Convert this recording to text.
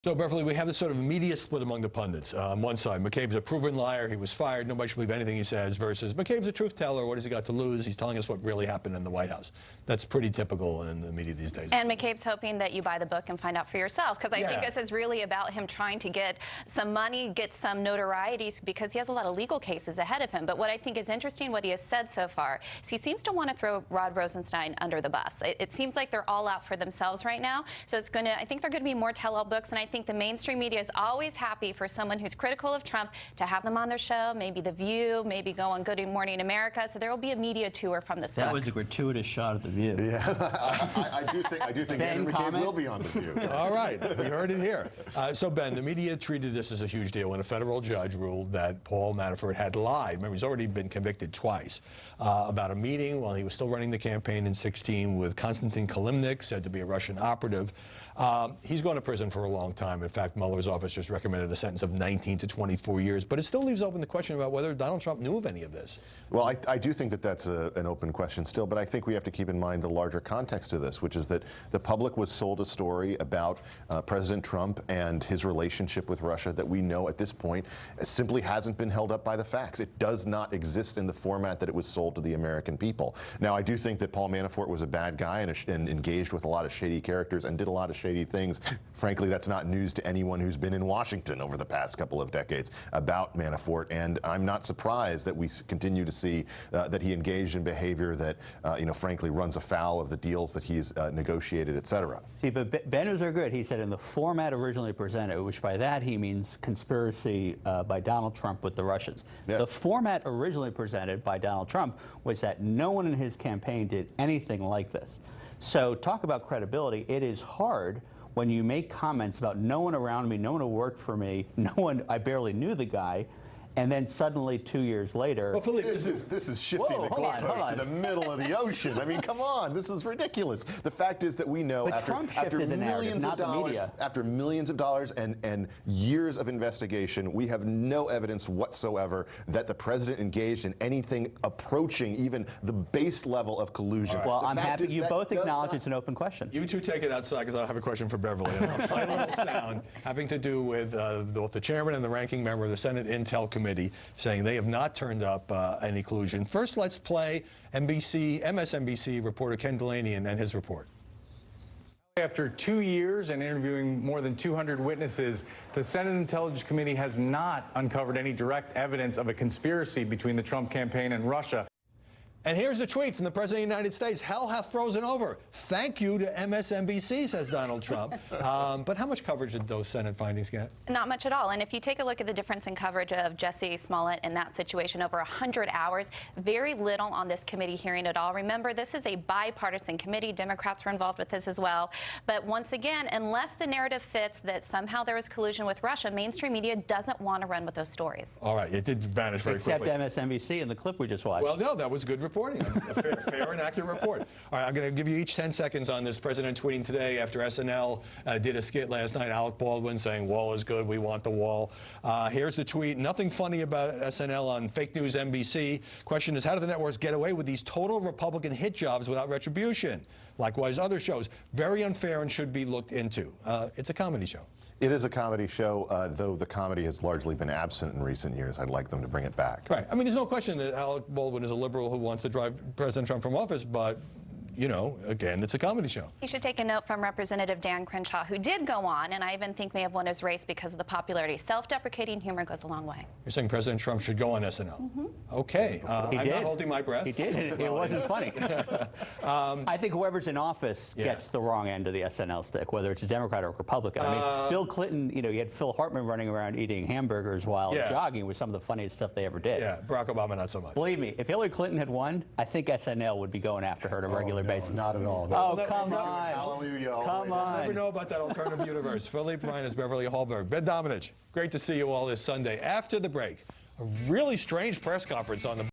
So, Beverly, we have this sort of media split among the pundits. On one side, McCabe's a proven liar. He was fired. Nobody should believe anything he says. Versus McCabe's a truth teller. What has he got to lose? He's telling us what really happened in the White House. That's pretty typical in the media these days. And McCabe's hoping that you buy the book and find out for yourself, because I think this is really about him trying to get some money, get some notoriety, because he has a lot of legal cases ahead of him. But what I think is interesting, what he has said so far, is he seems to want to throw Rod Rosenstein under the bus. It seems like they're all out for themselves right now. So it's going to, I think they're going to be more tell-all books, and I think the mainstream media is always happy for someone who's critical of Trump to have them on their show, maybe The View, maybe go on Good Morning America. So there will be a media tour from this book. That was a gratuitous shot of The View. Yeah, I do think Andrew McCabe will be on The View. All right, we heard it here. So, Ben, the media treated this as a huge deal when a federal judge ruled that Paul Manafort had lied. Remember, he's already been convicted twice about a meeting while he was still running the campaign in 2016 with Konstantin Kilimnik, said to be a Russian operative. He's going to prison for a long time. In fact, Mueller's office just recommended a sentence of 19 to 24 years. But it still leaves open the question about whether Donald Trump knew of any of this. Well, I do think that that's an open question still, but I think we have to keep in mind the larger context of this, which is that the public was sold a story about President Trump and his relationship with Russia that we know at this point simply hasn't been held up by the facts. It does not exist in the format that it was sold to the American people. Now, I do think that Paul Manafort was a bad guy and engaged with a lot of shady characters and did a lot of shady things. Frankly, that's not news to anyone who's been in Washington over the past couple of decades about Manafort, and I'm not surprised that we continue to see that he engaged in behavior that, frankly, runs afoul of the deals that he's negotiated, et cetera. See, but Ben was good. He said in the format originally presented, which by that he means conspiracy by Donald Trump with the Russians. Yeah. The format originally presented by Donald Trump was that no one in his campaign did anything like this. So talk about credibility. It is hard when you make comments about no one around me, no one who worked for me, no one, I barely knew the guy, and then suddenly 2 years later... Well, Philippe, this is shifting the goalposts to the middle of the ocean. I mean, come on, this is ridiculous. The fact is that we know after millions of dollars and years of investigation, we have no evidence whatsoever that the president engaged in anything approaching even the base level of collusion. Right. Well, I'm happy you both acknowledge it's an open question. You two take it outside, because I'll have a question for Beverly. And I'll play a little sound having to do with both the chairman and the ranking member of the Senate Intel Committee saying they have not turned up any collusion. First, let's play MSNBC reporter Ken Delaney and his report. After 2 years and interviewing more than 200 witnesses, the Senate Intelligence Committee has not uncovered any direct evidence of a conspiracy between the Trump campaign and Russia. And here's the tweet from the President of the United States. Hell hath frozen over. Thank you to MSNBC, says Donald Trump. But how much coverage did those Senate findings get? Not much at all. And if you take a look at the difference in coverage of Jesse Smollett in that situation, over 100 hours, very little on this committee hearing at all. Remember, this is a bipartisan committee. Democrats were involved with this as well. But once again, unless the narrative fits that somehow there was collusion with Russia, mainstream media doesn't want to run with those stories. All right. It did vanish very quickly. Except MSNBC in the clip we just watched. Well, no, that was good reporting, a fair and accurate report. All right, I'm going to give you each 10 seconds on this. President tweeting today after SNL did a skit last night, Alec Baldwin saying, "Wall is good, we want the wall." Here's the tweet. Nothing funny about SNL on fake news NBC. Question is, how do the networks get away with these total Republican hit jobs without retribution? Likewise, other shows. Very unfair and should be looked into. It's a comedy show. It is a comedy show, though the comedy has largely been absent in recent years. I'd like them to bring it back. Right. I mean, there's no question that Alec Baldwin is a liberal who wants to drive President Trump from office, but, you know, again, it's a comedy show. You should take a note from Representative Dan Crenshaw, who did go on, and I even think may have won his race because of the popularity. Self-deprecating humor goes a long way. You're saying President Trump should go on SNL? Mm-hmm. Okay. I'm not holding my breath. He did. It wasn't funny. I think whoever's in office gets the wrong end of the SNL stick, whether it's a Democrat or a Republican. I mean, Bill Clinton, you had Phil Hartman running around eating hamburgers while jogging was some of the funniest stuff they ever did. Yeah, Barack Obama, not so much. Believe me, if Hillary Clinton had won, I think SNL would be going after her on a regular basis. Not at all. No. Oh, come on. Hallelujah. Come on. You'll never know about that alternative universe. Philippe Reines, Beverly Hallberg. Ben Domenech, great to see you all this Sunday. After the break, a really strange press conference on the